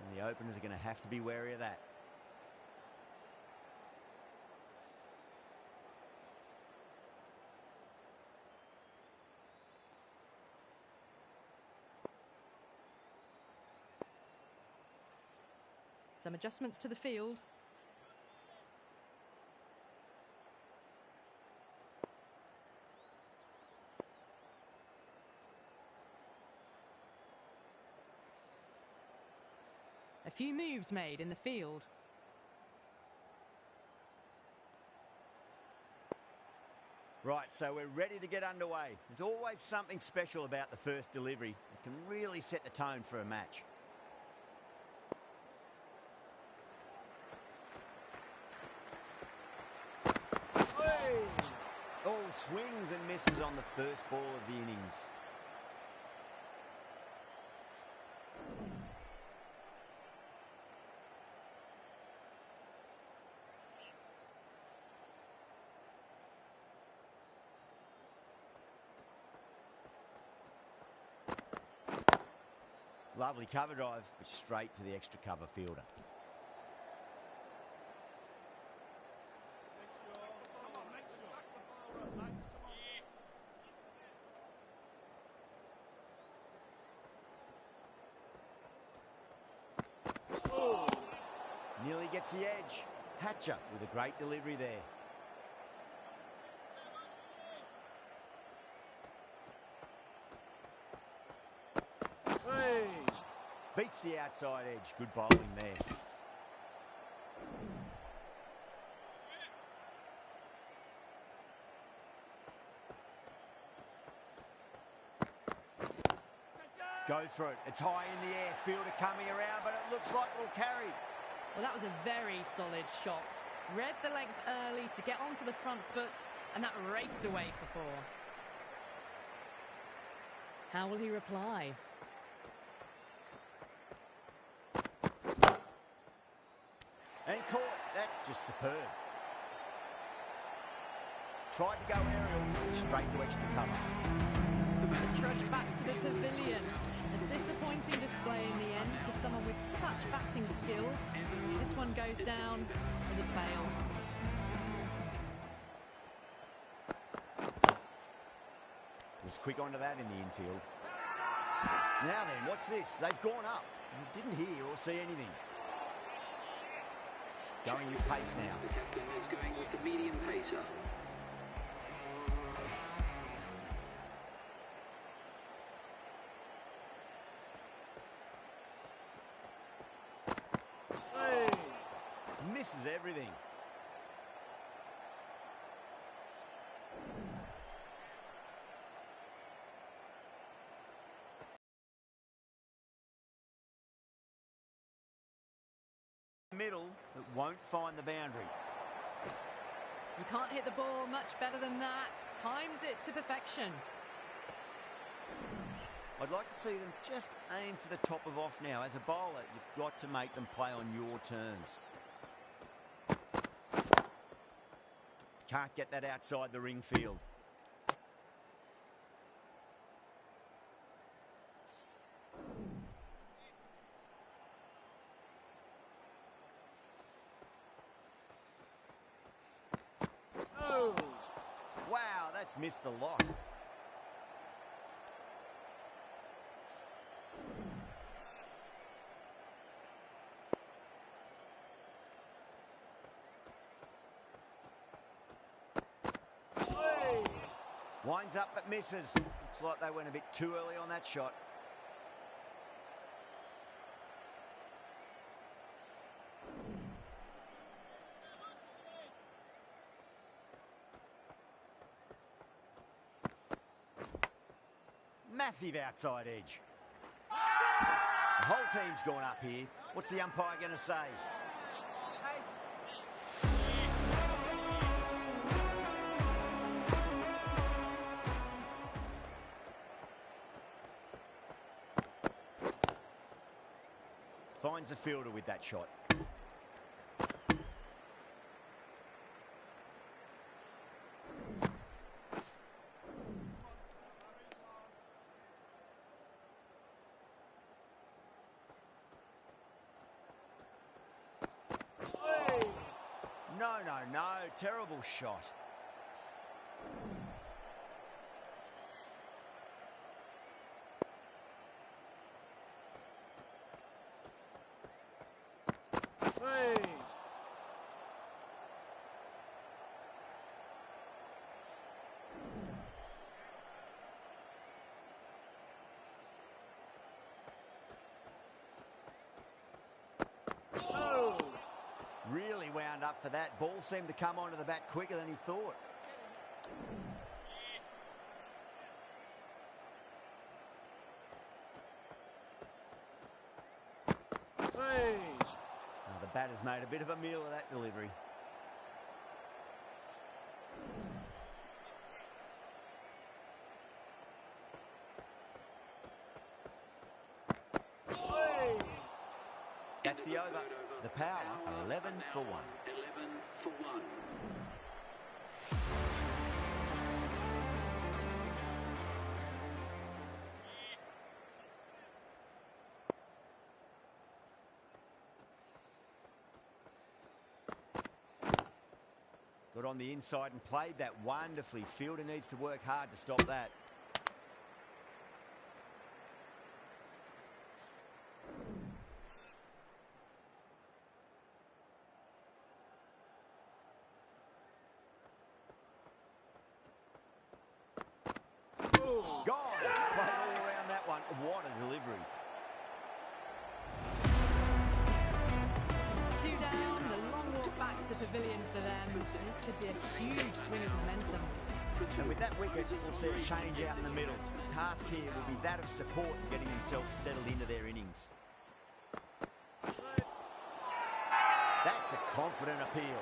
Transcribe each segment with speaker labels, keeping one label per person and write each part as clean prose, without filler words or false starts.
Speaker 1: And the openers are going to have to be wary of that.
Speaker 2: Some adjustments to the field. A few moves made in the field.
Speaker 1: Right, so we're ready to get underway. There's always something special about the first delivery. It can really set the tone for a match. All swings and misses on the first ball of the innings. Lovely cover drive, but straight to the extra cover fielder. Oh, nearly gets the edge. Hatcher with a great delivery there. Hey. Beats the outside edge. Good bowling there. Goes for it. It's high in the air. Fielder coming around, but it looks like it'll carry.
Speaker 2: Well, that was a very solid shot. Read the length early to get onto the front foot, and that raced away for four. How will he reply?
Speaker 1: And caught. That's just superb. Tried to go aerial, straight to extra cover.
Speaker 2: Trudge back to the pavilion. A disappointing display in the end for someone with such batting skills. This one goes down as a fail.
Speaker 1: Was quick onto that in the infield. Now then, what's this? They've gone up. Didn't hear or see anything. Going with pace now.
Speaker 3: The captain is going with the medium pacer.
Speaker 1: Hey. Misses everything. Middle, but won't find the boundary.
Speaker 2: You can't hit the ball much better than that. Timed it to perfection.
Speaker 1: I'd like to see them just aim for the top of off now. As a bowler, you've got to make them play on your terms. Can't get that outside the ring field. Oh! Wow, that's missed a lot. Winds up but misses. Looks like they went a bit too early on that shot. Massive outside edge. The whole team's gone up here. What's the umpire going to say? Finds the fielder with that shot. no, terrible shot.
Speaker 4: Hey. Oh.
Speaker 1: Really wound up for that. Ball seemed to come onto the bat quicker than he thought.
Speaker 4: Hey.
Speaker 1: Now the batter's made a bit of a meal of that delivery.
Speaker 4: Hey.
Speaker 1: That's the over. The Power are 11 for 1.
Speaker 3: 11 for 1.
Speaker 1: Got on the inside and played that wonderfully. Fielder needs to work hard to stop that.
Speaker 4: Oh.
Speaker 1: Gone! Played all around that one. What a delivery.
Speaker 2: 2 down, the long walk back to the pavilion for them. This could be a huge swing of momentum.
Speaker 1: And with that wicket, we'll see a change out in the middle. The task here will be that of support and getting themselves settled into their innings. That's a confident appeal.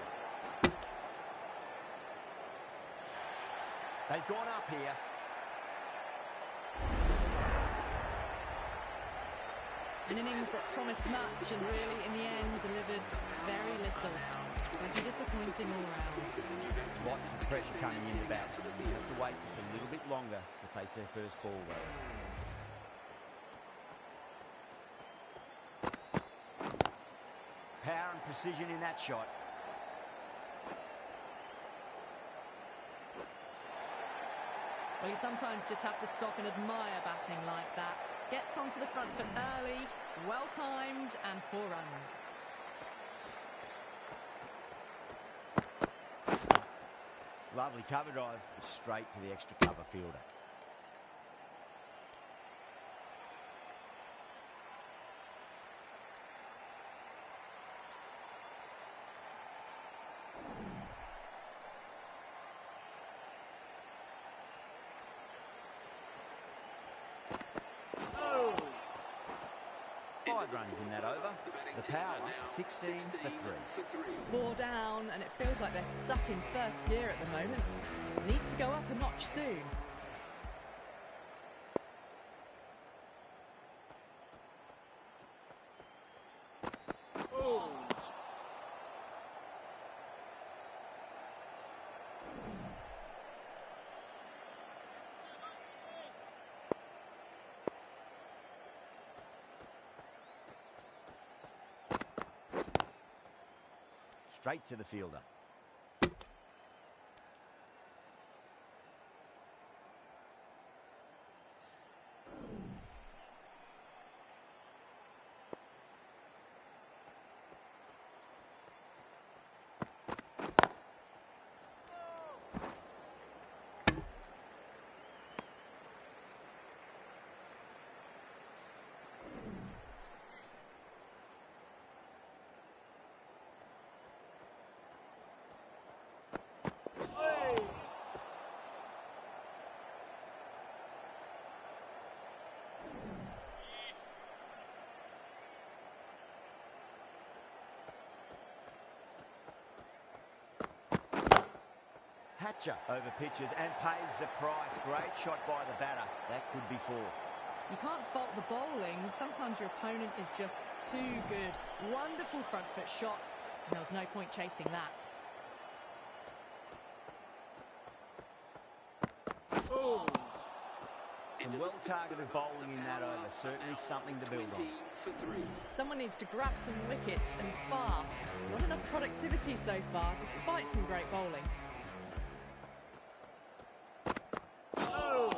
Speaker 1: They've gone up here.
Speaker 2: An innings that promised much and really, in the end, delivered very little. Pretty disappointing all round.
Speaker 1: Lots of pressure coming into bat. You have to wait just a little bit longer to face their first ball, though. Power and precision in that shot.
Speaker 2: Well, you sometimes just have to stop and admire batting like that. Gets onto the front foot early, well-timed, and 4 runs.
Speaker 1: Lovely cover drive, straight to the extra cover fielder.
Speaker 4: Oh.
Speaker 1: 5 runs in that over. The Power, 16 for 3.
Speaker 2: 4 down, and it feels like they're stuck in first gear at the moment. Need to go up a notch soon.
Speaker 4: Oh.
Speaker 1: Straight to the fielder.
Speaker 4: Hey.
Speaker 1: Hatcher over pitches and pays the price. Great shot by the batter. That could be 4.
Speaker 2: You can't fault the bowling. Sometimes your opponent is just too good. Wonderful front foot shot. And there was no point chasing that.
Speaker 4: Oh.
Speaker 1: Some well-targeted bowling in that over. Certainly something to build on.
Speaker 3: 20 for 3.
Speaker 2: Someone needs to grab some wickets and fast. Not enough productivity so far, despite some great bowling.
Speaker 4: Oh!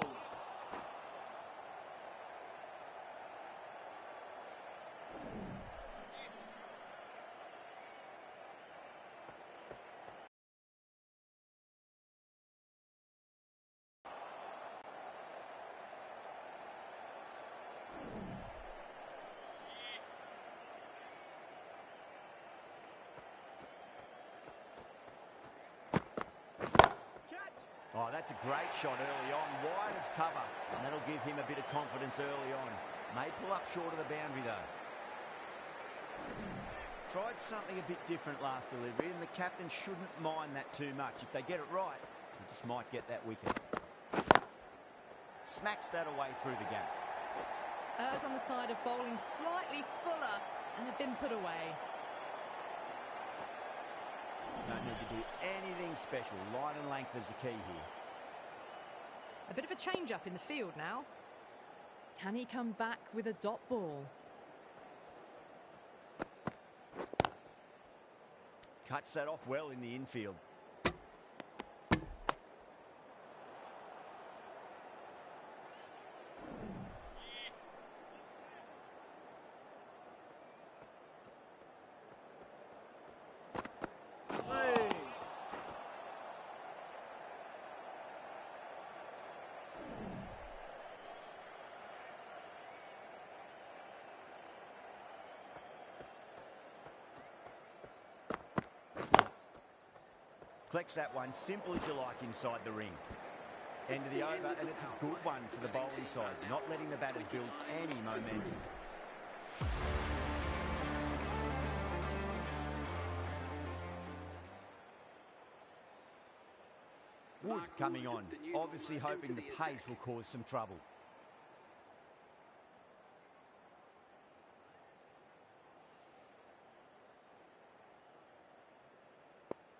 Speaker 1: Oh, that's a great shot early on, wide of cover, and that'll give him a bit of confidence early on. May pull up short of the boundary though. Tried something a bit different last delivery, and the captain shouldn't mind that too much. If they get it right, he just might get that wicket. Smacks that away through the gap.
Speaker 2: Errs on the side of bowling slightly fuller, and they've been put away.
Speaker 1: Don't need to do anything special. Line and length is the key here.
Speaker 2: A bit of a change-up in the field now. Can he come back with a dot ball?
Speaker 1: Cuts that off well in the infield.
Speaker 4: Hey!
Speaker 1: Collects that one, simple as you like inside the ring. End of the over, and it's a good one for the bowling side, not letting the batters build any momentum. Wood coming on, obviously hoping the pace will cause some trouble.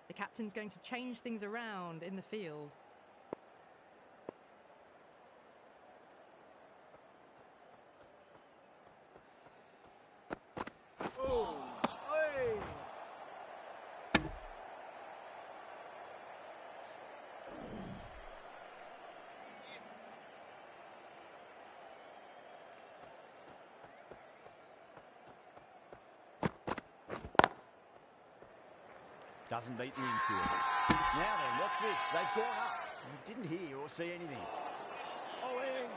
Speaker 2: The captain's going to change things around in the field.
Speaker 4: Oh! Hey!
Speaker 1: Doesn't beat the infield. Now then, what's this? They've gone up. Didn't hear or see anything.
Speaker 4: Bowling!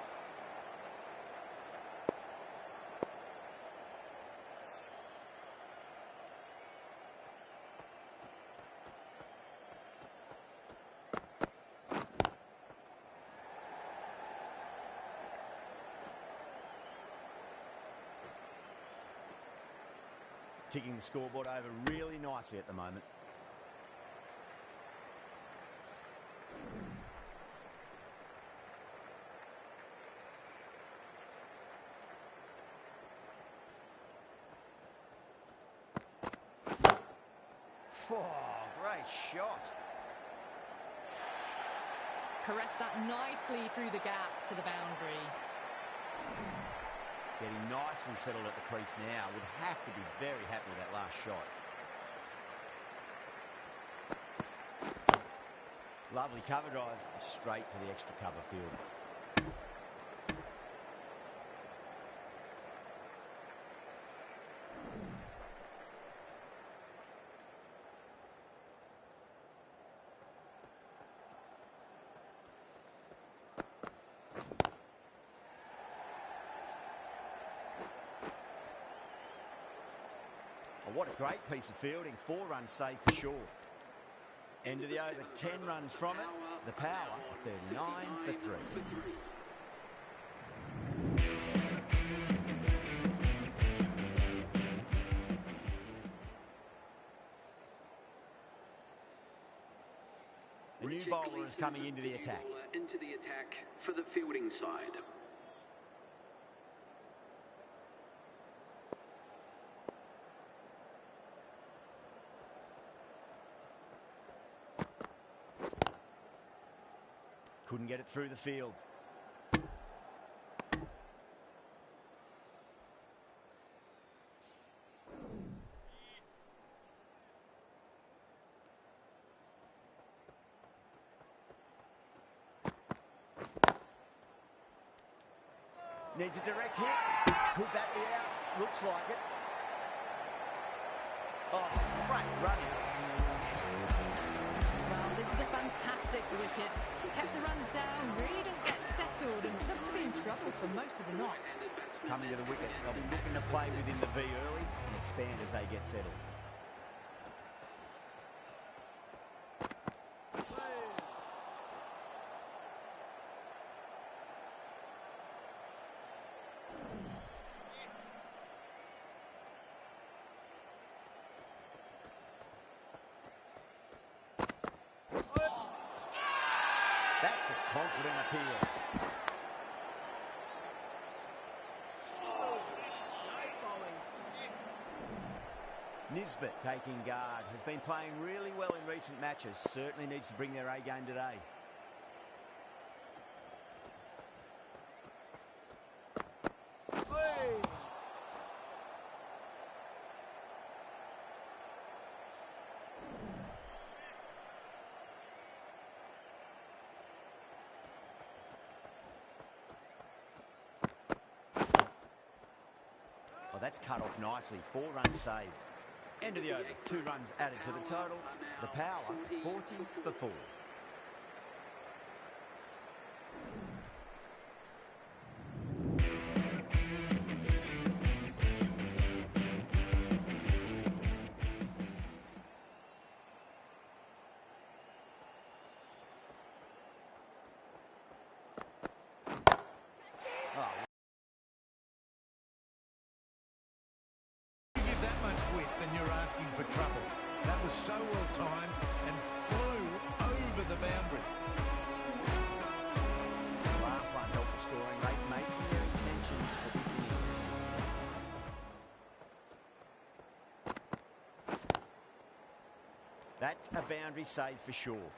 Speaker 1: Ticking the scoreboard over really nicely at the moment. Oh, great shot.
Speaker 2: Caress that nicely through the gap to the boundary.
Speaker 1: Getting nice and settled at the crease now. Would have to be very happy with that last shot. Lovely cover drive, straight to the extra cover field. Oh, what a great piece of fielding. 4 runs saved for sure. End of the over, 10 runs from it. The power, 39 for 3. The new bowler is coming into the attack.
Speaker 3: Into the attack for the fielding side.
Speaker 1: Couldn't get it through the field. Needs a direct hit. Could that be out? Looks like it. Oh, great running.
Speaker 2: Well, this is a fantastic wicket. Kept the runs down, really didn't get settled and looked to be in trouble for most of the knock.
Speaker 1: Coming to the wicket, they'll be looking to play within the V early and expand as they get settled. That's a confident appeal. Nisbet taking guard, has been playing really well in recent matches, certainly needs to bring their A game today. Well, that's cut off nicely, 4 runs saved. End of the over, 2 runs added to the total. The Power, 40 for 4.
Speaker 5: For trouble. That was so well timed and flew over the boundary.
Speaker 1: The last one helped the scoring rate, making their intentions for this innings. That's a boundary save for sure.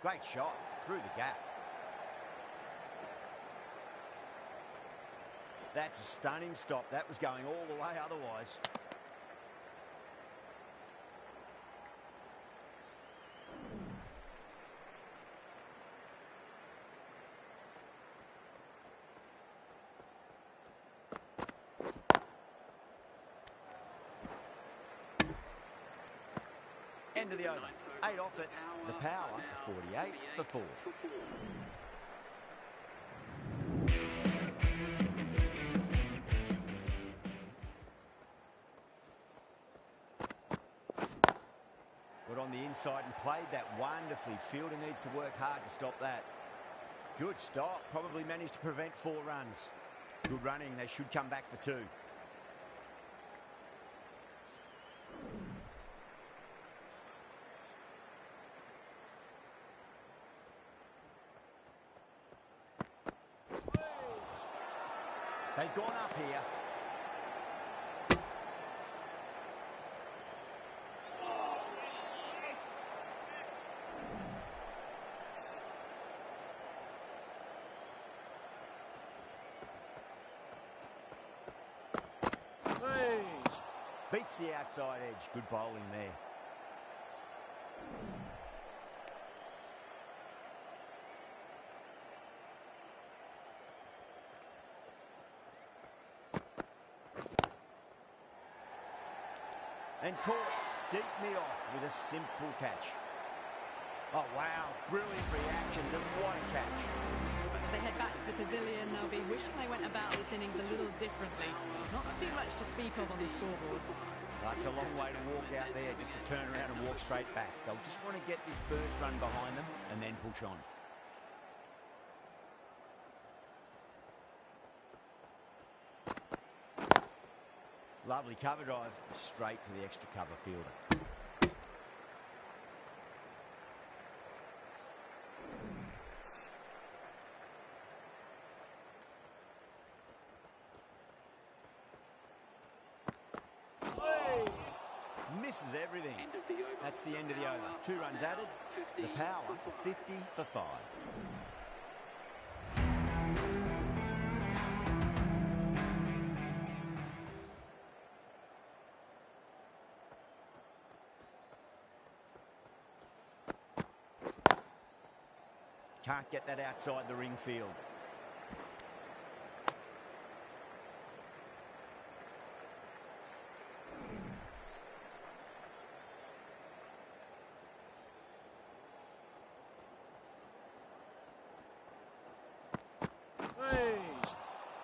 Speaker 1: Great shot through the gap. That's a stunning stop. That was going all the way otherwise. End of the over. 8 off it. The Power, 48 for 4. Got on the inside and played that wonderfully. Fielder needs to work hard to stop that. Good stop. Probably managed to prevent 4 runs. Good running. They should come back for 2. They've gone up here. Beats the outside edge. Good bowling there. And caught deep mid-off with a simple catch. Oh, wow. Brilliant reactions and what a catch.
Speaker 2: As they head back to the pavilion, they'll be wishing they went about this innings a little differently. Not too much to speak of on the scoreboard.
Speaker 1: That's a long way to walk out there, just to turn around and walk straight back. They'll just want to get this first run behind them and then push on. Lovely cover drive, straight to the extra cover fielder. Misses everything. That's the end of the over. 2 runs added. The Power 50 for 5. Can't get that outside the ring field.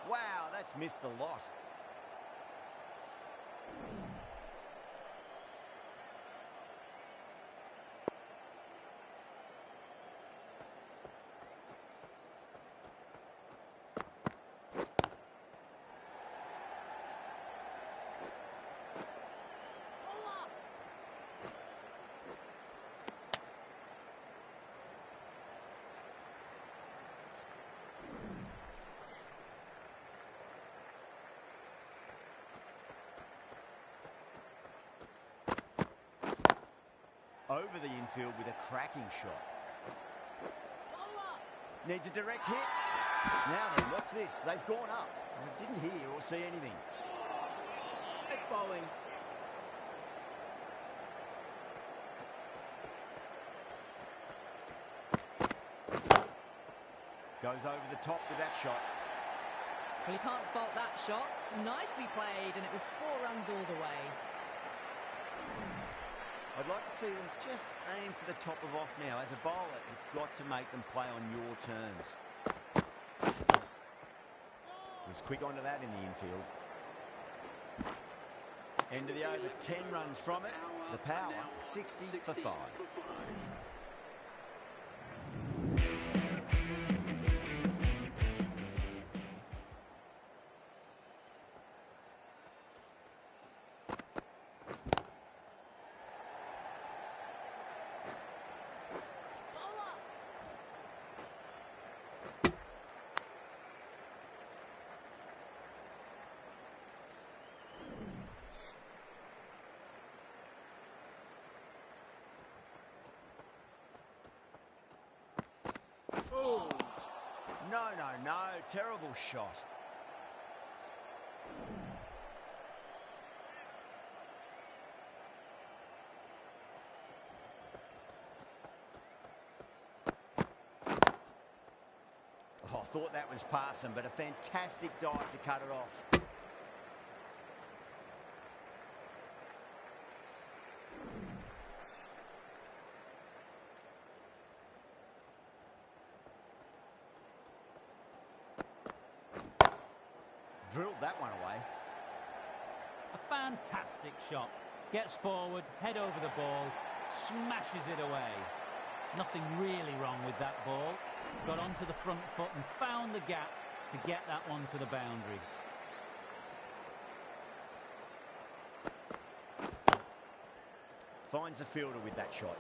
Speaker 1: Wow, that's missed a lot. Over the infield with a cracking shot. Needs a direct hit. Now then, what's this? They've gone up. I didn't hear or see anything.
Speaker 4: It's bowling.
Speaker 1: Goes over the top with that shot.
Speaker 2: Well, you can't fault that shot. Nicely played, and it was 4 runs all the way.
Speaker 1: I'd like to see them just aim for the top of off now. As a bowler, you've got to make them play on your terms. Was quick onto that in the infield. End of the over, 10 runs from it. The Power 60 for 5.
Speaker 4: Oh.
Speaker 1: No, no, no. Terrible shot. Oh, I thought that was passing, but a fantastic dive to cut it off. Drilled that one away.
Speaker 6: A fantastic shot. Gets forward, head over the ball, smashes it away. Nothing really wrong with that ball. Got onto the front foot and found the gap to get that one to the boundary.
Speaker 1: Finds the fielder with that shot.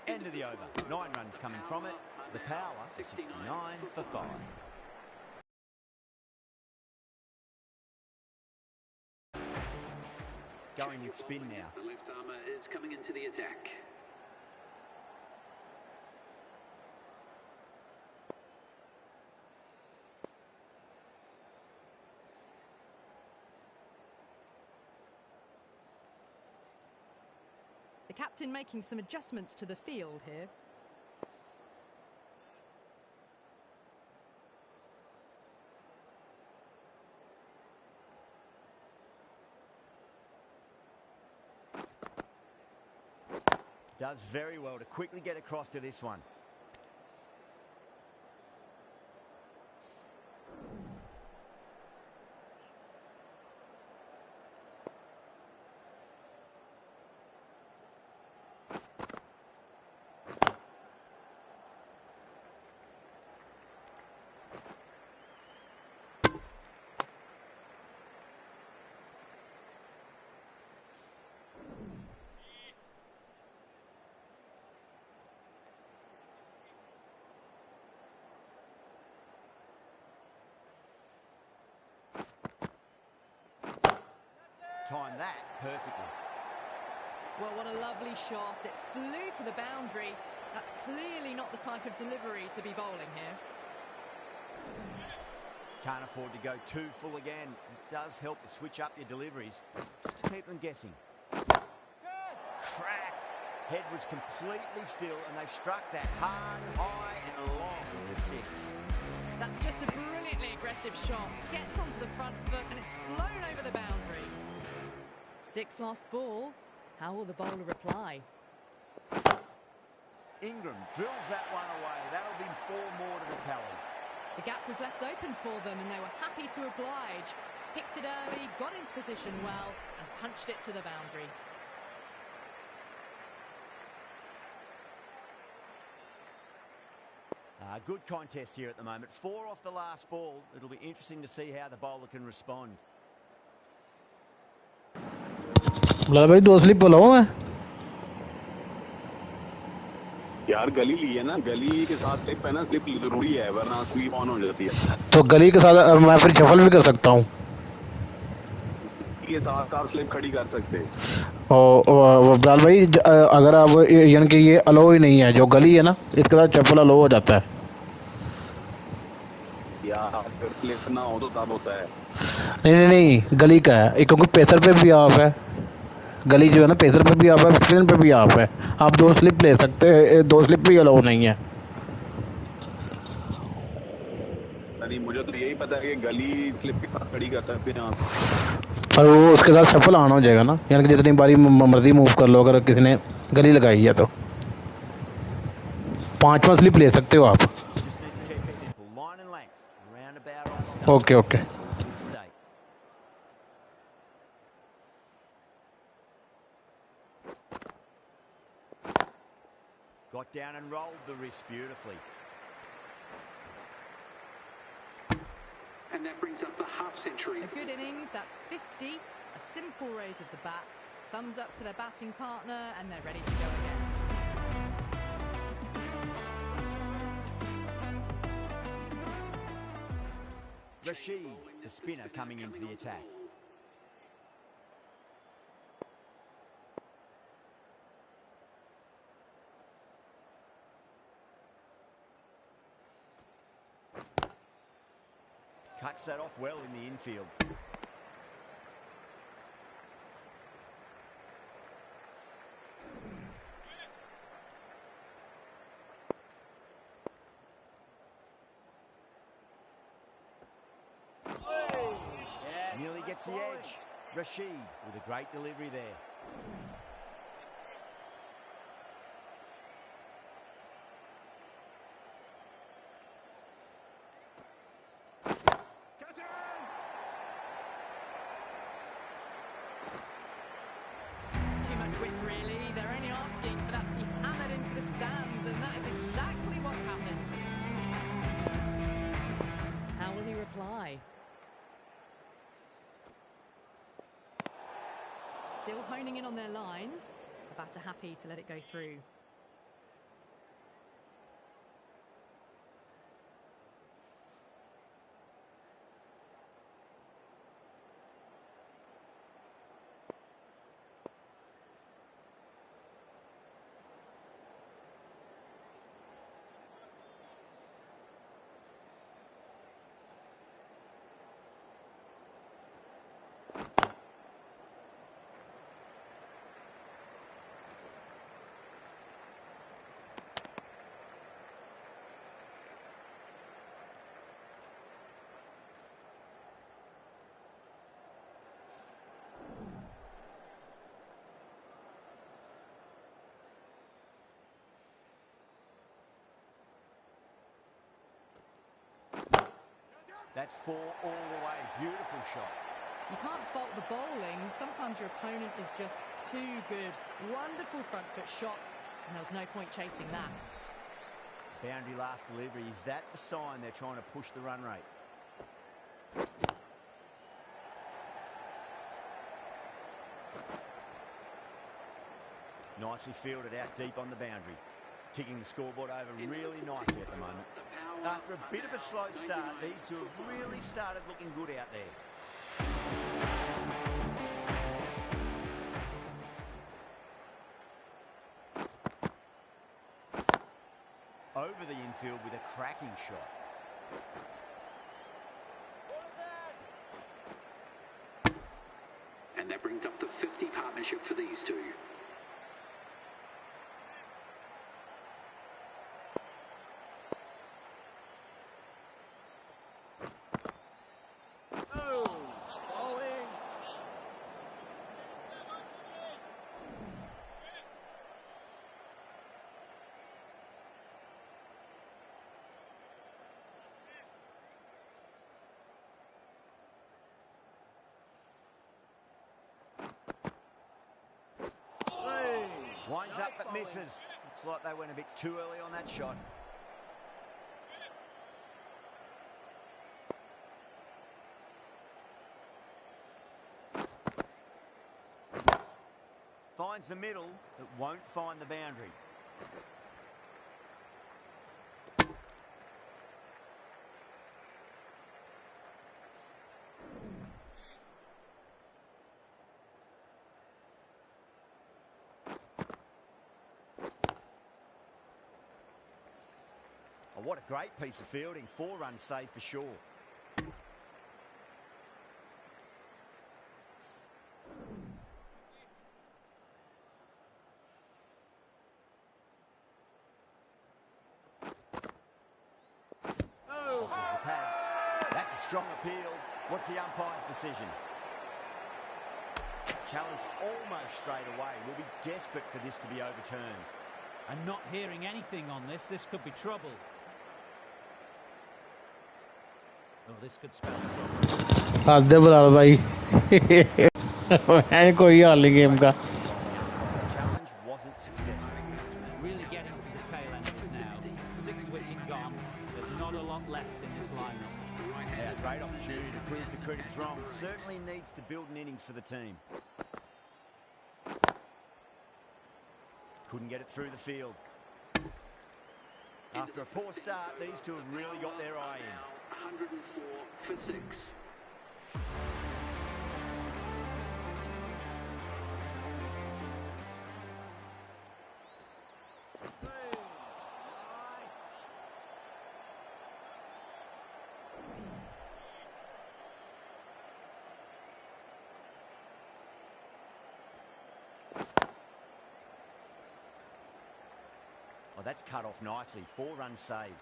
Speaker 1: End of the over. 9 runs coming from it. The Power 69 for 5. Going with spin now.
Speaker 3: The left armour is coming into the attack.
Speaker 2: The captain making some adjustments to the field here.
Speaker 1: Does very well to quickly get across to this one. Timed that perfectly.
Speaker 2: Well, what a lovely shot. It flew to the boundary. That's clearly not the type of delivery to be bowling here.
Speaker 1: Can't afford to go too full again. It does help to switch up your deliveries, just to keep them guessing. Crack! Head was completely still, and they've struck that hard, high, and long for 6.
Speaker 2: That's just a brilliantly aggressive shot. Gets onto the front foot, and it's flown over the boundary. 6 lost ball. How will the bowler reply?
Speaker 1: Ingram drills that one away. That'll be 4 more to the tally.
Speaker 2: The gap was left open for them, and they were happy to oblige. Picked it early, got into position well, and punched it to the boundary.
Speaker 1: Good contest here at the moment. 4 off the last ball. It'll be interesting to see how the bowler can respond.
Speaker 7: भाई 2 slip बोला हूँ मैं
Speaker 8: यार गली ली है ना गली के साथ स्लिप है ना स्लिप जरूरी है वरना स्वीप ऑन हो जाती है
Speaker 7: तो गली के साथ मैं फिर शफल भी कर सकता हूँ
Speaker 8: के साथ आप स्लिप खड़ी कर सकते
Speaker 7: बिलाल भाई अगर आप यानी कि ये अलो ही नहीं है जो गली है ना इसके साथ शफल अलो हो जाता है
Speaker 8: यार अगर स्लिप ना हो तो तब होता है
Speaker 7: नहीं गली का है क्योंकि पेसर पे भी ऑफ है गली जो है ना पेसर पे भी ऑफ है स्पिन पे भी ऑफ है आप 2 स्लिप ले सकते हैं 2 स्लिप भी अलाउ नहीं है
Speaker 8: नहीं मुझे तो यही पता है कि गली स्लिप के साथ खड़ी कर सकते हैं आप
Speaker 7: और वो उसके साथ सफल ऑन हो जाएगा ना यानी कि जितनी बारी मर्जी मूव कर लो अगर किसी ने गली लगाई है तो 5वां स्लिप ले सकते हो आप okay okay
Speaker 1: Got down and rolled the wrist beautifully.
Speaker 3: And that brings up the half century.
Speaker 2: A good innings, that's 50. A simple raise of the bats. Thumbs up to their batting partner, and they're ready to go again.
Speaker 1: Rashid, the spinner, coming into the attack. Cuts that off well in the infield. Nearly gets the edge. Rashid with a great delivery there.
Speaker 2: Too much width, really. They're only asking for that to be hammered into the stands, and that is exactly what's happened. How will he reply? Still honing in on their lines. The batter happy to let it go through.
Speaker 1: That's 4 all the way. Beautiful shot.
Speaker 2: You can't fault the bowling. Sometimes your opponent is just too good. Wonderful front foot shot, and there was no point chasing that.
Speaker 1: Boundary last delivery. Is that the sign they're trying to push the run rate? Nicely fielded out deep on the boundary. Ticking the scoreboard over really nicely at the moment. After a bit of a slow start, these two have really started looking good out there. Over the infield with a cracking shot.
Speaker 3: And that brings up the 50 partnership for these two.
Speaker 1: Winds up but misses. Looks like they went a bit too early on that shot. Finds the middle, but won't find the boundary. Oh, what a great piece of fielding. 4 runs saved for sure. Offers the pad. That's a strong appeal. What's the umpire's decision? Challenged almost straight away. We'll be desperate for this to be overturned.
Speaker 6: I'm not hearing anything on this. This could be trouble. Oh, this could spell trouble.
Speaker 7: आधे बुला लो भाई है कोई हाल नहीं game का
Speaker 1: Challenge wasn't successful.
Speaker 6: Really getting to the tail end of this now. 6th wicket gone. There's not a lot left in this lineup.
Speaker 1: Yeah, great opportunity to prove the critics wrong. Certainly needs to build an innings for the team. Couldn't get it through the field. After a poor start, these two have really got their eye in.
Speaker 3: 104 for 6.
Speaker 1: Oh, that's cut off nicely. 4 runs saved.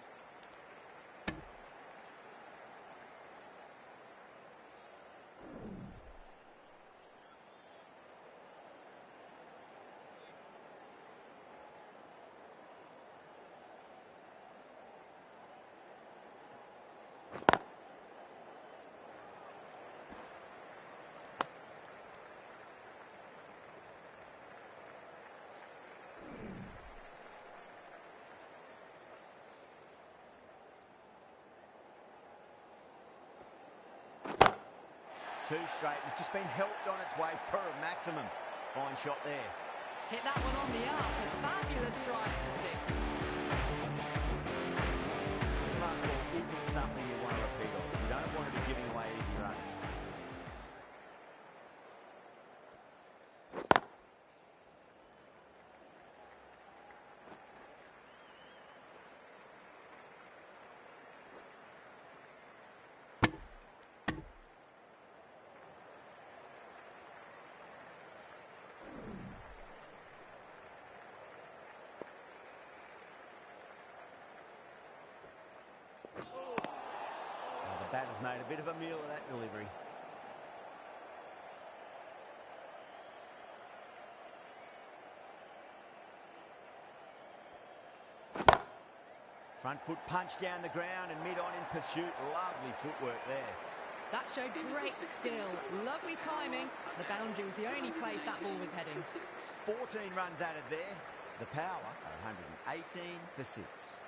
Speaker 1: Two straight. It's just been helped on its way for a maximum. Fine shot there.
Speaker 2: Hit that one on the up. A fabulous drive for 6.
Speaker 1: Last ball isn't something you want to repeat of. You don't want to be giving away easy runs. The batter's made a bit of a meal of that delivery. Front foot punch down the ground and mid-on in pursuit. Lovely footwork there.
Speaker 2: That showed great skill, lovely timing. The boundary was the only place that ball was heading.
Speaker 1: 14 runs added there. The Power are 118 for 6.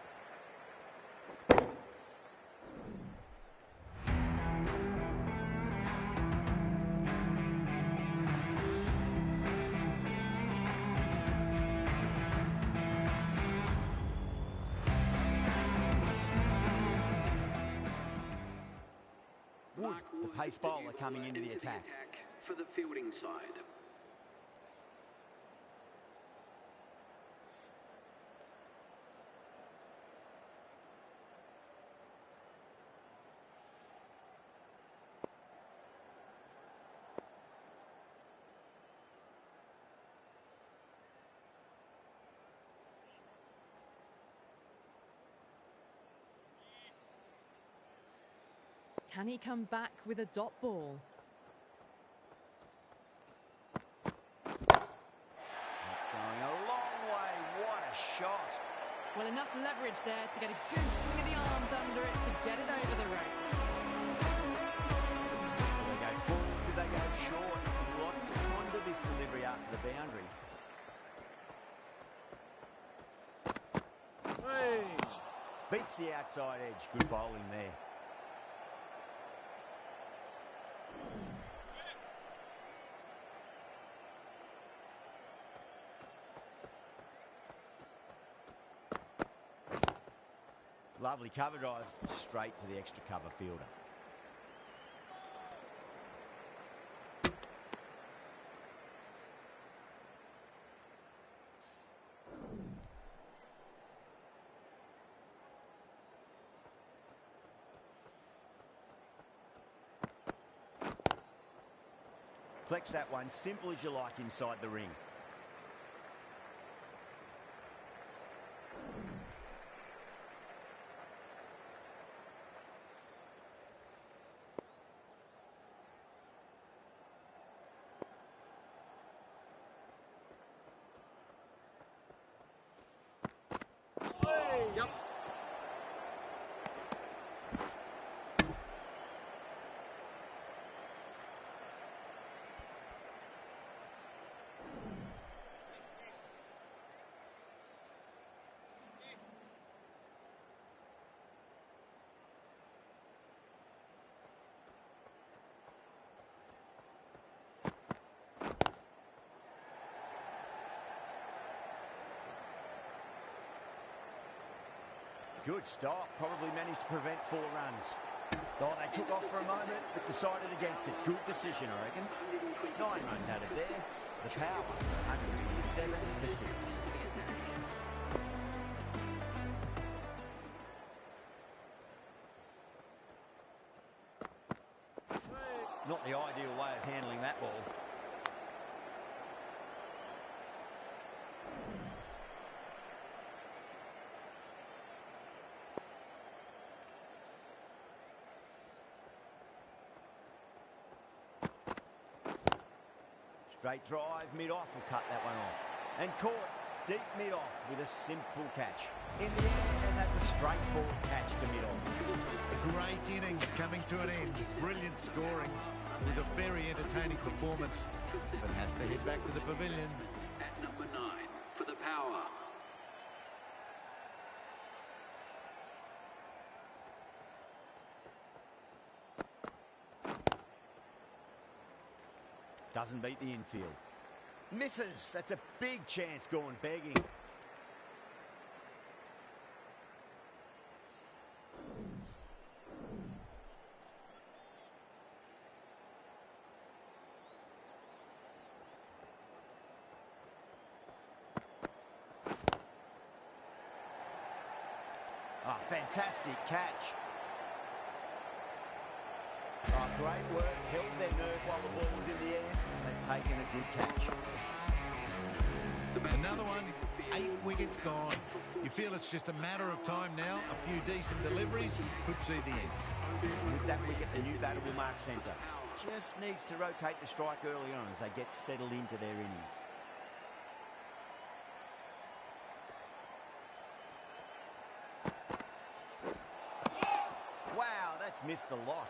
Speaker 1: Wood, the pace bowler, coming into the attack.
Speaker 3: For the fielding side.
Speaker 2: Can he come back with a dot ball?
Speaker 1: That's going a long way. What a shot.
Speaker 2: Well, enough leverage there to get a good swing of the arms under it to get it over the rope.
Speaker 1: Do they go full? Do they go short? A lot to ponder this delivery after the boundary.
Speaker 4: Hey.
Speaker 1: Beats the outside edge. Good bowling there. Lovely cover drive, straight to the extra cover fielder. Flex that one, simple as you like inside the ring.
Speaker 4: Yep.
Speaker 1: Good stop, probably managed to prevent 4 runs. Oh, they took off for a moment, but decided against it. Good decision, I reckon. 9 runs added there. The Power, 127 for 6. Not the ideal way of handling that ball. Straight drive, mid-off will cut that one off. And caught deep mid-off with a simple catch. In the air, and that's a straightforward catch to mid-off.
Speaker 5: A great innings coming to an end. Brilliant scoring. It was a very entertaining performance, but has to head back to the pavilion.
Speaker 3: At number 9 for the Power.
Speaker 1: Doesn't beat the infield. Misses. That's a big chance gone begging. Oh, fantastic catch. Oh, great work. Held their nerve while the ball was in the air. They've taken a good catch.
Speaker 5: Another one, 8 wickets gone. You feel it's just a matter of time now. A few decent deliveries could see the end.
Speaker 1: With that wicket, the new batter will mark centre. Just needs to rotate the strike early on as they get settled into their innings. that's missed the lot.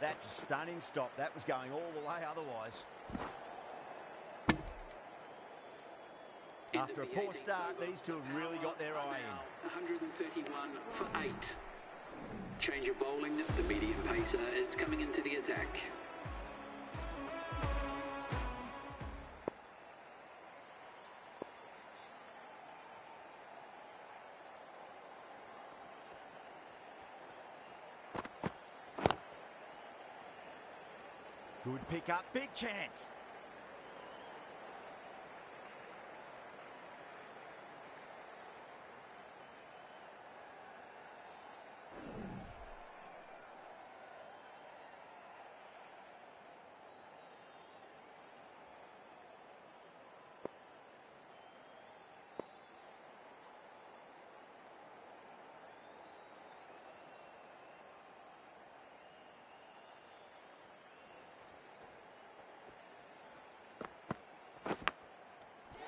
Speaker 1: That's a stunning stop. That was going all the way otherwise. After a poor start, these two have really got their eye in.
Speaker 3: 131 for 8. Change of bowling. The medium pacer is coming into the attack.
Speaker 1: Good pick up, big chance.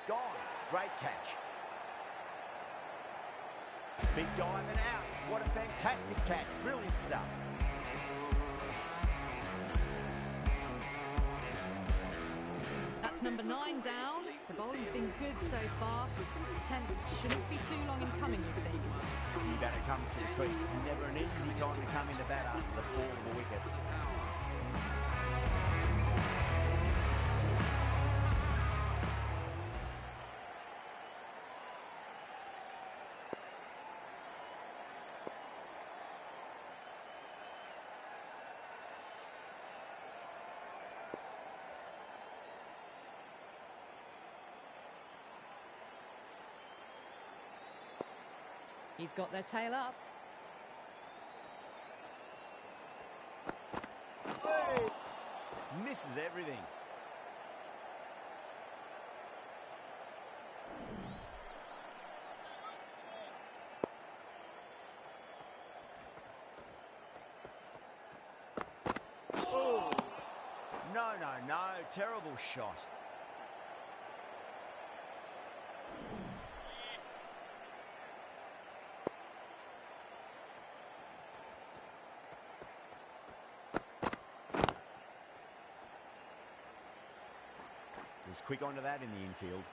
Speaker 1: Gone. Great catch. Big dive and out. What a fantastic catch. Brilliant stuff.
Speaker 2: That's number 9 down. The bowling's been good so far. 10th shouldn't be too long in coming, you think.
Speaker 1: New batter comes to the crease. Never an easy time to come into bat after the fall of a wicket.
Speaker 2: He's got their tail up.
Speaker 1: Misses everything. Oh! No, no, no. Terrible shot. Was quick onto that in the infield.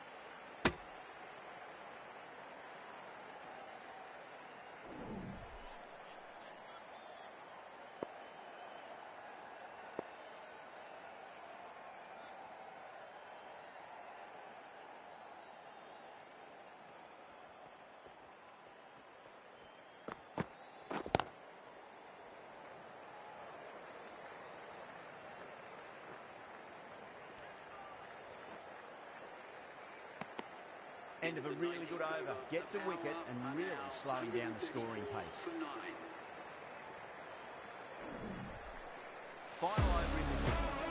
Speaker 1: End of a really good over. Gets a wicket and really slowing down the scoring pace. Final over in this innings.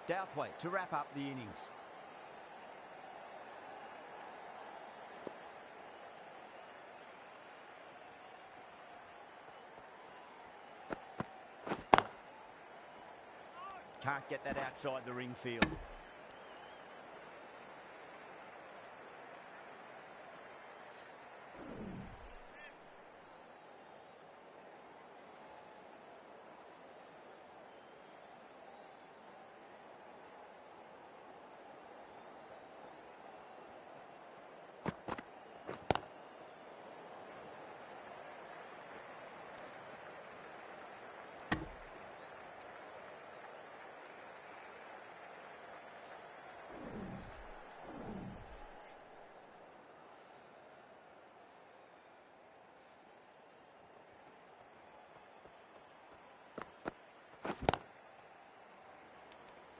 Speaker 1: Douthwaite to wrap up the innings. Can't get that outside the ring field.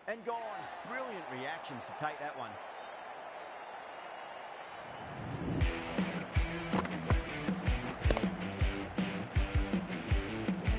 Speaker 1: And gone. Brilliant reactions to take that one.